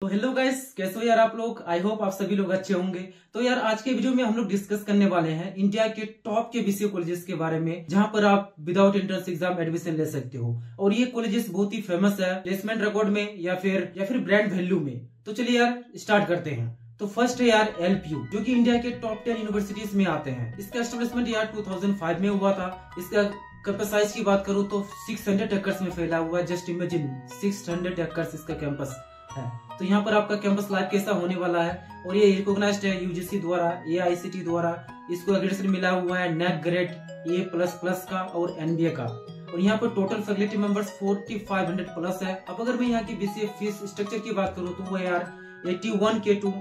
तो hello guys, कैसे हो यार आप लोग। आई होप आप सभी लोग अच्छे होंगे। तो यार आज के वीडियो में हम लोग डिस्कस करने वाले हैं इंडिया के टॉप के बीसीए कॉलेजेस के बारे में, जहां पर आप विदाउट एंट्रेंस एग्जाम एडमिशन ले सकते हो। और ये कॉलेजेस बहुत ही फेमस है प्लेसमेंट रिकॉर्ड में या फिर ब्रांड वैल्यू में। तो चलिए यार स्टार्ट करते हैं। तो फर्स्ट है यार एलपीयू, जो कि इंडिया के टॉप 10 यूनिवर्सिटीज में आते हैं। इसका एस्टेब्लिशमेंट यार 2005 में हुआ था। इसका कैंपस साइज की बात करूं तो 600 एकर्स में फैला हुआ है। जस्ट इमेजिन 600 एकर्स इसका कैंपस है। तो यहाँ पर आपका कैंपस लाइफ कैसा होने वाला है, और ये रिकॉग्नाइज्ड है यूजीसी द्वारा, एआईसीटी द्वारा। इसको एक्रेडिटेशन मिला हुआ है नैक ग्रेड A++ का और एनबीए का। और यहाँ पर टोटल फैकल्टी मेंबर्स 4500 प्लस है। अब अगर मैं यहाँ की बीसीए फीस स्ट्रक्चर की बात करूँ तो वो यार 81K to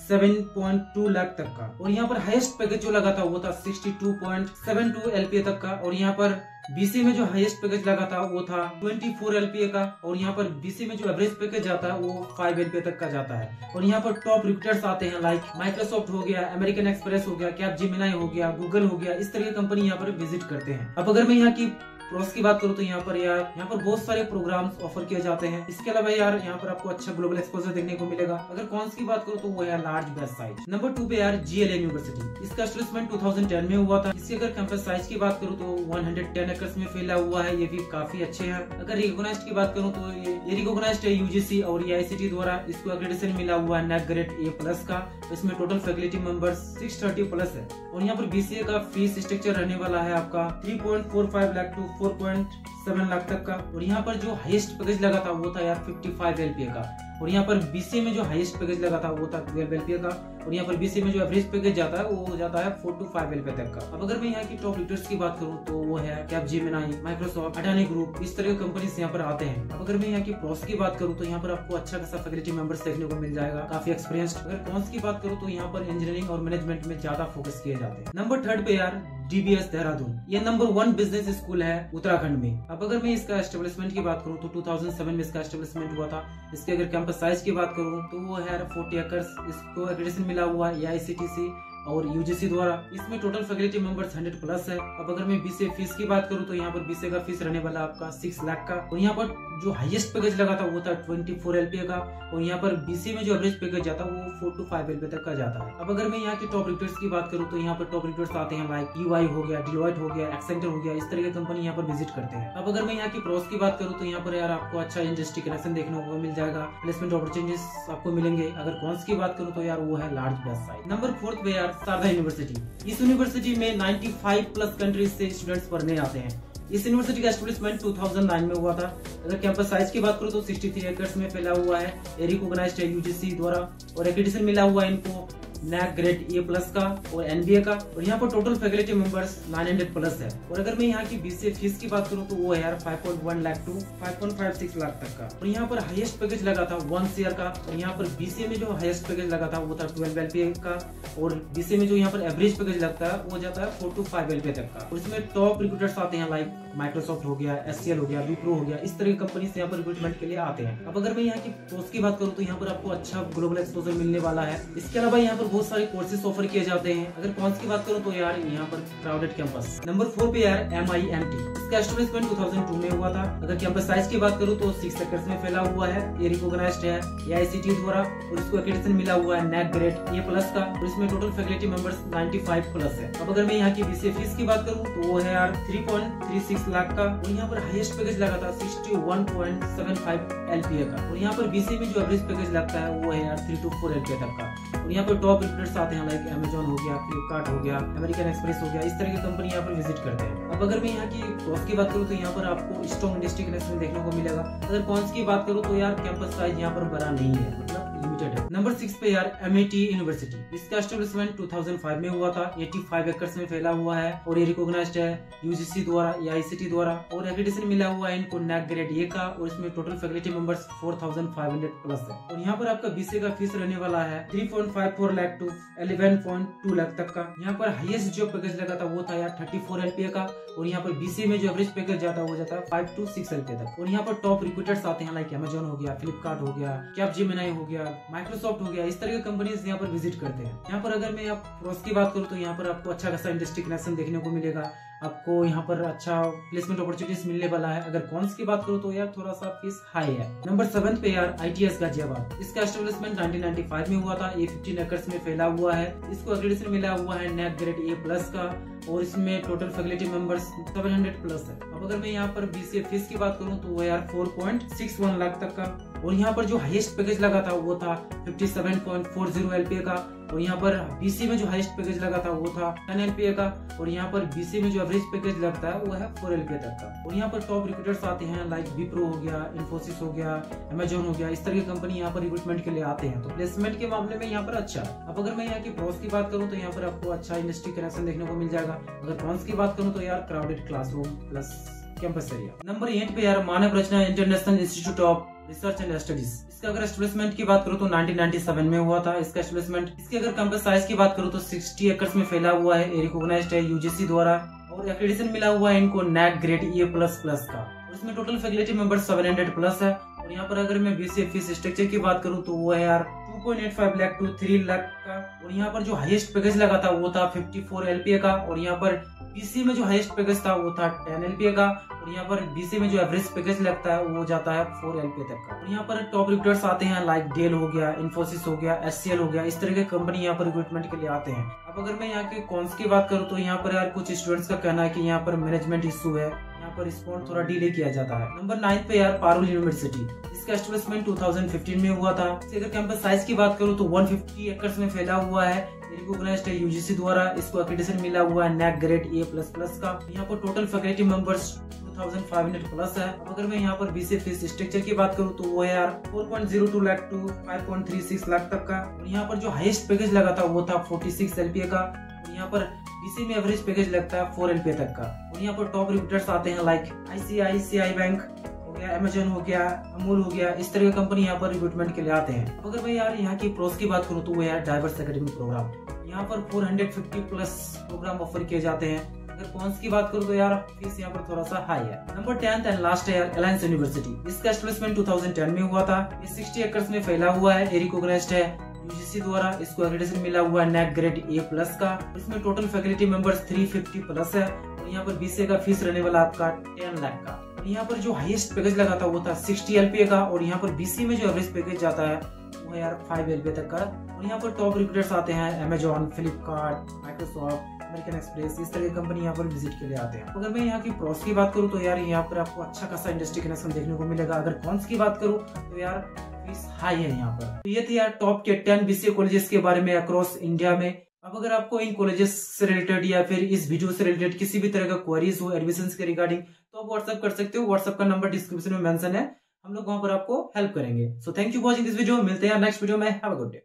7.2 लाख तक का। और यहाँ पर हाईएस्ट पैकेज जो लगा था वो था 62.72 LPA तक का। और यहाँ पर बीसी में जो हाईएस्ट पैकेज लगा था वो था 24 LPA का। और यहाँ पर बीसी में जो एवरेज पैकेज जाता है वो 5 LPA तक का जाता है। और यहाँ पर टॉप रिक्रूटर्स आते हैं लाइक माइक्रोसॉफ्ट हो गया, अमेरिकन एक्सप्रेस हो गया, कैपजेमिनी हो गया, गूगल हो गया। इस तरह की कंपनी यहाँ पर विजिट करते हैं। अब अगर मैं यहाँ की प्रोस की बात करूँ तो यहाँ पर बहुत सारे प्रोग्राम्स ऑफर किए जाते हैं। इसके अलावा यार यहाँ पर आपको अच्छा ग्लोबल एक्सपोजर देखने को मिलेगा। अगर कॉन्स की बात करूँ तो वो है लार्ज बैच साइज। नंबर 2 पे यार जीएलए यूनिवर्सिटी। इसका एस्टेब्लिशमेंट 2010 में हुआ था। इसकी अगर कैंपस साइज की बात करूँ तो 110 एकर्स में फैला हुआ है। ये भी काफी अच्छे हैं। अगर रिकॉग्नाइज्ड की बात करूँ तो ये रिकॉग्नाइज्ड है यूजीसी और एआईसीटी द्वारा। इसको एक्रेडिटेशन मिला हुआ है नैक ग्रेड A+ का। इसमें टोटल फैकल्टी मेंबर्स 630 प्लस है। और यहाँ पर बीसीए का फीस स्ट्रक्चर रहने वाला है आपका 3.45 लाख टू 4.7 लाख तक का। और यहाँ पर जो हाईएस्ट पैकेज लगा था वो था यार 55 LPA का। और यहाँ पर बीसीए में जो हाईएस्ट पैकेज लगा था वो था 12 LPA का। और यहाँ पर बीसीए में जो एवरेज पैकेज जाता है वो जाता है 4 to 5 LPA तक का। अब अगर मैं यहाँ की टॉप रिक्रूटर्स की बात करूँ तो वो है कैपजेमिनी, माइक्रोसॉफ्ट, अडानी ग्रुप। इस तरह के कंपनीज यहाँ पर आते हैं। अब अगर मैं यहाँ की प्रोस की बात करूँ तो यहाँ पर आपको अच्छा खासा फैकल्टी मेंबर्स देखने को मिल जाएगा, काफी एक्सपीरियंस्ड। अगर कॉन्स की बात करूँ तो यहाँ पर इंजीनियरिंग और मैनेजमेंट में ज्यादा फोकस किए जाते हैं। नंबर 3 पे यार डीबीएस देहरादून। ये नंबर 1 बिजनेस स्कूल है उत्तराखंड में। अब अगर मैं इसका एस्टेब्लिशमेंट की बात करूँ तो 2007 में इसका एस्टेब्लिशमेंट हुआ था। इसके अगर कैंपस साइज की बात करूँ तो वो है 40 एकर्स। इसको एक्रेडिटेशन मिला हुआ है एआईसीटीसी और यूजीसी द्वारा। इसमें टोटल फैकल्टी मेंबर्स 100 प्लस है। अब अगर मैं बीसीए फीस की बात करूं तो यहाँ पर बीसीए का फीस रहने वाला आपका 6 लाख का। और यहाँ पर जो हाईएस्ट पैकेज लगा था वो था 24 LPA का। और यहाँ पर बीसीए में जो एवरेज पैकेज जाता है वो 4 to 5 LPA तक का जाता है। अब अगर मैं यहाँ के टॉप रिक्रूटर्स की बात करूँ तो यहाँ पर टॉप रिक्रूटर्स आते हैं लाइक EY हो गया, डिलॉयट हो गया, एक्सेंचर हो गया। इस तरह की कंपनी यहाँ पर विजिट करते हैं। अब अगर मैं यहाँ की प्रोस की बात करूँ तो यहाँ पर यार आपको अच्छा इंडस्ट्री कनेक्शन देखने को मिल जाएगा, प्लेसमेंट अपॉर्चुनिटीज आपको मिलेंगे। अगर कॉन्स की बात करूँ तो यार वो है लार्ज बैच साइज। नंबर 4 पे यार शारदा यूनिवर्सिटी। इस यूनिवर्सिटी में 95 प्लस कंट्रीज से स्टूडेंट्स पढ़ने आते हैं। इस यूनिवर्सिटी का एस्टेब्लिशमेंट 2009 में हुआ था। अगर कैंपस साइज की बात करूं तो 63 एकर्स में फैला हुआ है। रिकॉग्नाइज्ड है यूजीसी द्वारा और एक्रेडिटेशन मिला हुआ है इनको नैक ग्रेड A+ का और एनबीए का। और यहाँ पर टोटल फैकल्टी मेंबर्स 900 प्लस है। और अगर मैं यहाँ की बीसीए फीस की बात करूँ तो वो है यार 5.1 लाख टू 5.56 लाख तक का। और यहाँ पर हाईएस्ट पैकेज लगा था 1 ईयर का। और यहाँ पर बीसीए में जो हाईएस्ट पैकेज लगा था वो था 12 LPA का। और बीसीए में जो यहाँ पर एवरेज पैकेज लगता है वो जाता है 4 to 5 LPA तक का। और इसमें टॉप रिक्रूटर्स आते हैं लाइक माइक्रोसॉफ्ट हो गया, SCL हो गया, विप्रो हो गया। इस तरह की कंपनी यहाँ पर रिक्रूटमेंट के लिए आते हैं। अब अगर मैं यहाँ की कोर्स की बात करूँ तो यहाँ पर आपको अच्छा ग्लोबल एक्सपोजर मिलने वाला है। इसके अलावा यहाँ पर बहुत सारे कोर्सेज ऑफर किए जाते हैं। अगर कॉन्स की बात करूँ तो यार यहाँ पर क्राउडेड कैंपस। नंबर 4 पे यार MIMT। इसका एस्टेब्लिशमेंट 2002 में हुआ था। अगर कैंपस साइज की बात करूँ तो 6 एकर्स में फैला हुआ है। ये रिकॉग्नाइज्ड है एआईसीटी द्वारा और इसको एक्रेडिटेशन मिला हुआ है नैक ग्रेड A+ का। और इसमें टोटल फैकल्टी मेंबर्स 95 प्लस है। अब अगर मैं यहाँ की बीसीए फीस की बात करूँ तो वो है यार 3.36 लाख का। और यहाँ पर हाईएस्ट पैकेज लगा था 61.75 LPA का। और यहाँ पर बीसीए में जो एवरेज पैकेज लगता है वो है यार 3 to 4 LPA तक का। और यहाँ पर टॉप रिक्रूटर्स आते हैं लाइक Amazon हो गया, फ्लिपकार्ट हो गया, अमेरिकन एक्सप्रेस हो गया। इस तरह की कंपनी यहाँ पर विजिट करते हैं। अब अगर मैं यहाँ की कॉन्स की बात करूँ तो यहाँ पर आपको स्ट्रॉन्ग इंडस्ट्री कनेक्शन देखने को मिलेगा। अगर कॉन्स की बात करूँ तो यार कैंपस साइज यहाँ पर बड़ा नहीं है, मतलब लिमिटेड है। नंबर 6 पे यार MIT यूनिवर्सिटी। इसका एस्टेब्लिशमेंट 2005 में हुआ था। 85 एकर्स में फैला हुआ है और ये रिकॉग्नाइज्ड है यूजीसी द्वारा, एआईसीटी द्वारा और एक्रेडिटेशन मिला हुआ है इनको नैक ग्रेड A का। और इसमें टोटल फैकल्टी मेंबर्स 4500 प्लस है। और यहाँ पर आपका बीसीए का फीस रहने वाला है 3.54 लाख टू 11.2 लाख तक का। यहाँ पर हाईएस्ट जो पैकेज लगा था वो था यार 34 LPA का। और यहाँ पर बीसीए में जो एवरेज पैकेज जाता है वो जाता है 5 to 6 LPA तक। और यहाँ पर टॉप रिक्रूटर्स आते हैं लाइक Amazon हो गया, फ्लिपकार्ट हो गया, कैपजेमिनी हो गया, माइक्रोसॉफ्ट हो गया। इस तरह की कंपनीज यहाँ पर विजिट करते हैं। यहाँ पर अगर मैं आप प्रोस की बात करूँ तो यहाँ पर आपको अच्छा खासा इंडस्ट्री कनेक्शन देखने को मिलेगा। आपको यहाँ पर अच्छा प्लेसमेंट अपॉर्चुनिटीज मिलने वाला है। अगर कॉन्स की बात करूँ तो यार थोड़ा सा फीस हाई है। नंबर 7 पे यार ITS गाजियाबाद। इसका एस्टेब्लिशमेंट 1995 में हुआ था। ये 15 एकर्स में फैला हुआ है। इसको एक्रेडिटेशन मिला हुआ है NAC ग्रेड A+ का, और इसमें टोटल फैकल्टी मेंबर्स 700 प्लस है। अब अगर मैं यहाँ पर BCA फीस की बात करूँ तो वो यार 4.61 लाख तक का, और यहाँ पर जो हाईएस्ट पैकेज लगा था वो था 57.40 LPA का, और यहाँ पर BC में जो हाईएस्ट पैकेज लगा था वो था 10 LPA का, और यहाँ पर BC में जो एवरेज पैकेज लगता है वो है 4 LPA तक का। और यहाँ पर टॉप रिक्रूटर्स आते हैं लाइक विप्रो हो गया, इन्फोसिस हो गया, अमेजोन हो गया, इस तरह की कंपनी यहाँ पर रिक्रूटमेंट के लिए आते हैं। तो प्लेसमेंट के मामले में यहाँ पर अच्छा है। अब अगर मैं यहाँ की प्रोस की बात करूँ तो यहाँ पर आपको अच्छा इंडस्ट्री कनेक्शन देखने को मिल जाएगा। अगर कॉन्स की बात करूँ तो यार crowded classroom plus campus area. Number 8 पे यार Manav Rachna international institute of research and studies. इसका अगर एस्टेब्लिशमेंट की बात करूँ तो 1997 में हुआ था इसका एस्टेब्लिशमेंट। इसके अगर कैंपस साइज की बात करूँ तो 60 एकर्स में फैला हुआ है, रिकॉग्नाइज्ड है UGC द्वारा, और एक्रेडिटेशन मिला हुआ है इनको NAC ग्रेड A++ का। और इसमें टोटल फैकल्टी मेंबर 700 प्लस है। और यहाँ पर अगर मैं BCA फीस स्ट्रक्चर की बात करूँ तो वो है यार 2.85 लाख टू 3 लाख का, और यहाँ पर जो हाईएस्ट पैकेज लगा था वो था 54 LPA का, और यहाँ पर BC में जो हाईएस्ट पैकेज था वो था 10 LPA का, और यहाँ पर BC में जो एवरेज पैकेज लगता है वो जाता है 4 LPA तक का। और यहाँ पर टॉप रिक्रूटर्स आते हैं लाइक डेल हो गया, इन्फोसिस हो गया, SCL हो गया, इस तरह के कंपनी यहाँ पर रिक्रूटमेंट के लिए आते हैं। अब अगर मैं यहाँ के कॉन्स की बात करूँ तो यहाँ पर यार कुछ स्टूडेंट्स का कहना है कि यहाँ पर मैनेजमेंट इशू है, यहाँ पर रिस्पॉन्ड थोड़ा डिले किया जाता है। नंबर 9 पे यार पारुल यूनिवर्सिटी। इसका एस्टेब्लिशमेंट 2015 में हुआ था। इसके अगर कैंपस साइज की बात करूँ तो 150 एकर्स में फैला हुआ है, रिकॉग्नाइज्ड है UGC द्वारा, इसको एक्रेडिटेशन मिला हुआ है NAC ग्रेड A++ का। यहाँ पर टोटल फैकल्टी मेंबर्स 2500 प्लस है। अब अगर मैं यहाँ पर BCA फीस स्ट्रक्चर की बात करूँ तो वो है यार 4.02 लाख टू 5.36 लाख तक का, और यहाँ पर जो हाईएस्ट पैकेज लगा था वो था 46 LPA का, और यहाँ पर BC में एवरेज पैकेज लगता है 4 LPA तक का। और यहाँ पर टॉप रिक्रूटर्स आते हैं लाइक ICICI बैंक हो गया, अमेजोन हो गया, अमूल हो गया, इस तरह की कंपनी यहाँ पर रिक्रूटमेंट के लिए आते हैं। अगर मैं यार यहाँ की प्रोस की बात करूँ तो वो यार डाइवर्स एकेडमिक प्रोग्राम, यहाँ पर 450 प्लस प्रोग्राम ऑफर किए जाते हैं। अगर कॉन्स की बात करूँ तो यार फीस यहाँ पर थोड़ा सा हाई है। नंबर 10 एंड लास्ट है यार अलायंस यूनिवर्सिटी। इसका एस्टेब्लिशमेंट 2010 में हुआ था। ये 60 एकर्स में फैला हुआ है, रिकॉग्नाइज्ड है UGC द्वारा, इसको एक्रेडिटेशन मिला हुआ है NAC ग्रेड A+ का। इसमें टोटल फैकल्टी मेंबर्स 350 प्लस है, और यहाँ पर BCA का फीस रहने वाला आपका 10 लाख का। और यहाँ पर जो हाईएस्ट पैकेज लगा था वो था 60 LPA का, और यहाँ पर BC में जो एवरेज पैकेज जाता है वो है यार 5 LPA तक का। और यहाँ पर टॉप रिक्रूटर्स आते हैं Amazon, Flipkart, Microsoft, American express, इस तरह की कंपनी यहाँ पर विजिट के लिए आते हैं। अगर मैं यहाँ की प्रोस की बात करूँ तो यार यहाँ पर आपको अच्छा खासा इंडस्ट्री कनेक्शन देखने को मिलेगा। अगर कॉन्स की बात करूँ तो यार फीस हाई है यहाँ पर। तो ये थी यार टॉप के 10 BCA कॉलेजेस के बारे में अक्रॉस इंडिया में। अब अगर आपको इन कॉलेजेस से रिलेटेड या फिर इस वीडियो से रिलेटेड किसी भी तरह का क्वेरीज हो एडमिशंस के रिगार्डिंग, तो आप व्हाट्सएप कर सकते हो। व्हाट्सएप का नंबर डिस्क्रिप्शन में मेंशन है, हम लोग वहां पर आपको हेल्प करेंगे। So thank you for watching this video. मिलते हैं नेक्स्ट वीडियो में। Have a good day.